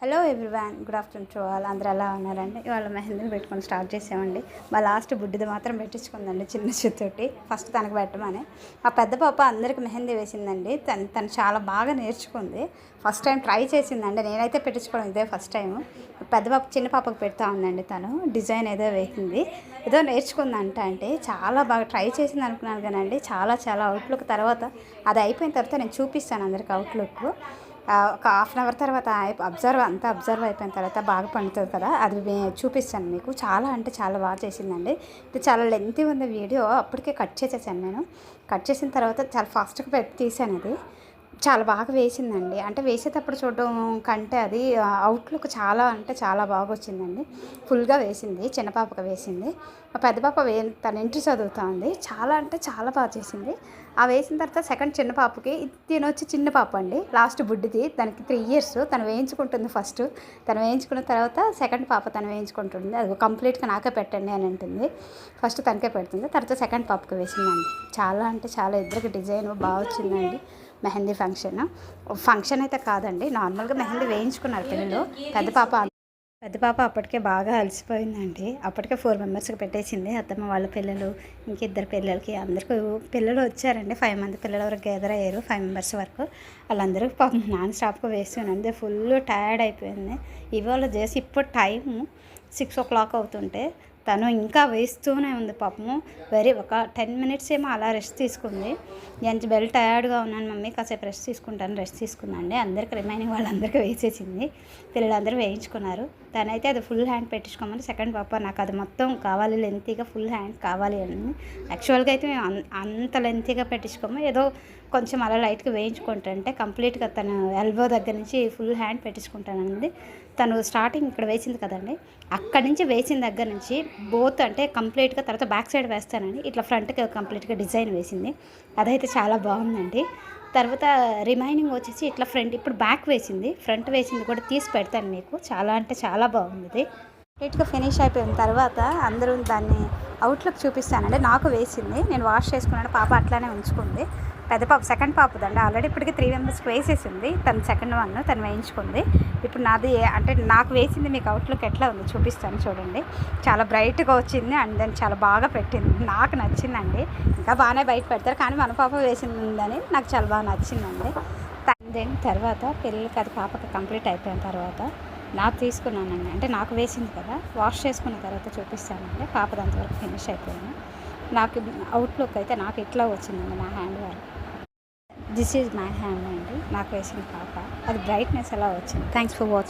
Hello everyone, good afternoon to all. అందరూ ఎలా ఉన్నారండి? ఇవాళ మెహందీని పెట్టుకొని స్టార్ట్ చేసామండి. మా లాస్ట్ బుడ్డిది మాత్రం పెట్టించుకుందండి చిన్న చేతితోటి. ఫస్ట్ తనకు పెట్టమని ఆ పెద్ద పాప అందరికి మెహందీ వేసిందండి. తను చాలా బాగా నేర్చుకుంది. ఫస్ట్ టైం ట్రై చేసిందండి. నేనైతే పెట్టించుకోవడం ఇదే ఫస్ట్ టైం. పెద్ద పాప చిన్న పాపకు పెడతా ఉందండి. తను డిజైన్ ఏదో వేసింది, ఏదో నేర్చుకుందంట. అంటే చాలా బాగా ట్రై చేసింది అనుకున్నాను కానండి, చాలా అవుట్లుక్ తర్వాత అది అయిపోయిన తర్వాత నేను చూపిస్తాను అందరికి అవుట్లుక్. ఒక హాఫ్ అన్ అవర్ తర్వాత అబ్జర్వ్ అయిపోయిన తర్వాత బాగా పండుతుంది కదా, అది చూపిస్తాను మీకు. చాలా బాగా చేసిందండి. ఇది చాలా లెంతీ ఉంది వీడియో. అప్పటికే కట్ చేసేసాను నేను. కట్ చేసిన తర్వాత చాలా ఫాస్ట్గా తీసాను. అది చాలా బాగా వేసిందండి. అంటే వేసేటప్పుడు చూడడం కంటే అది అవుట్లుక్ చాలా బాగా వచ్చిందండి. ఫుల్గా వేసింది. చిన్న పాపకు వేసింది. ఆ పెద్ద పాప తన ఇంటి చదువుతూ ఉంది. చాలా బాగా చేసింది. ఆ వేసిన తర్వాత సెకండ్ చిన్న పాపకి, తినొచ్చి చిన్న పాప అండి, లాస్ట్ బుడ్డిది. దానికి 3 years. తను వేయించుకుంటుంది ఫస్ట్. తను వేయించుకున్న తర్వాత సెకండ్ పాప తను వేయించుకుంటుంది. అది కంప్లీట్గా నాకే పెట్టండి అని అంటుంది. ఫస్ట్ తనకే పెడుతుంది, తర్వాత సెకండ్ పాపకి వేసిందండి. చాలా ఇద్దరికి డిజైన్ బాగా వచ్చిందండి. మెహందీ ఫంక్షన్ అయితే కాదండి, నార్మల్గా మెహందీ వేయించుకున్నారు పిల్లలు. పెద్ద పాప అప్పటికే బాగా అలసిపోయిందండి. అప్పటికే 4 మెంబర్స్కి పెట్టేసింది. అత్తమ్మ వాళ్ళ పిల్లలు, ఇంకిద్దరు పిల్లలకి, అందరికీ పిల్లలు వచ్చారండి. 5 మంది పిల్లల వరకు గ్యాదర్ అయ్యారు, 5 మెంబర్స్ వరకు. వాళ్ళందరూ పాపం నాన్ స్టాప్గా వేస్తున్నాను. ఫుల్ టైర్డ్ అయిపోయింది. ఇవాళ చేసి ఇప్పుడు టైము 6 o'clock అవుతుంటే తను ఇంకా వేస్తూనే ఉంది పాపము. ఒక 10 minutes ఏమో అలా రెస్ట్ తీసుకుంది. నేను వెల్ టయర్డ్గా ఉన్నాను మమ్మీ, కాసేపు రెస్ట్ తీసుకుందండి. అందరికి రిమైనింగ్ వాళ్ళందరికీ వేసేసింది. పిల్లలందరూ వేయించుకున్నారు. తనైతే అది ఫుల్ హ్యాండ్ పెట్టించుకోమని, సెకండ్ పాప నాకు అది మొత్తం కావాలి, లెంతీగా ఫుల్ హ్యాండ్ కావాలి అని. యాక్చువల్గా అయితే మేము అంత లెంతీగా పెట్టించుకోము, ఏదో కొంచెం అలా లైట్గా వేయించుకుంటుంటే కంప్లీట్గా తను ఎల్బో దగ్గర నుంచి ఫుల్ హ్యాండ్ పెట్టించుకుంటానండి. తను స్టార్టింగ్ ఇక్కడ వేసింది కదండి, అక్కడి నుంచి వేసిన దగ్గర నుంచి బోత్ అంటే కంప్లీట్గా, తర్వాత బ్యాక్ సైడ్ వేస్తానండి, ఇట్లా ఫ్రంట్కి కంప్లీట్గా డిజైన్ వేసింది. అదైతే చాలా బాగుందండి. తర్వాత రిమైనింగ్ వచ్చేసి ఇట్లా ఫ్రంట్, ఇప్పుడు బ్యాక్ వేసింది, ఫ్రంట్ వేసింది కూడా తీసి పెడతాను మీకు. చాలా బాగుంది. కంప్లీట్గా ఫినిష్ అయిపోయిన తర్వాత అందరూ దాన్ని అవుట్లుక్ చూపిస్తానండి. నాకు వేసింది, నేను వాష్ చేసుకున్నాను. పాప అట్లానే ఉంచుకుంది. పెద్ద పాప సెకండ్ పాపదండి, ఆల్రెడీ ఇప్పటికీ 3 మెంబర్స్కి వేసేసింది. తను సెకండ్ వన్ తను వేయించుకుంది. ఇప్పుడు నాది అంటే నాకు వేసింది. మీకు అవుట్లుక్ ఎట్లా ఉంది చూపిస్తాను చూడండి. చాలా బ్రైట్గా వచ్చింది అండ్ దెన్ చాలా బాగా పెట్టింది. నాకు నచ్చిందండి. ఇంకా బాగానే బయట పెడతారు కానీ మన పాప వేసిందని నాకు చాలా బాగా నచ్చిందండి. దెన్ తర్వాత పిల్లలకి అది పాపకి కంప్లీట్ అయిపోయిన తర్వాత నాకు తీసుకున్నానండి. అంటే నాకు వేసింది కదా, వాష్ చేసుకున్న తర్వాత చూపిస్తానండి. పాపది అంతవరకు ఫినిష్ అయిపోయింది. నాకు అవుట్లుక్ అయితే నాకు ఇట్లా వచ్చిందండి. నా hand work, this is my hand అండి. నాకు వేసిన పాప అది బ్రైట్నెస్ ఎలా వచ్చింది. Thanks for watching.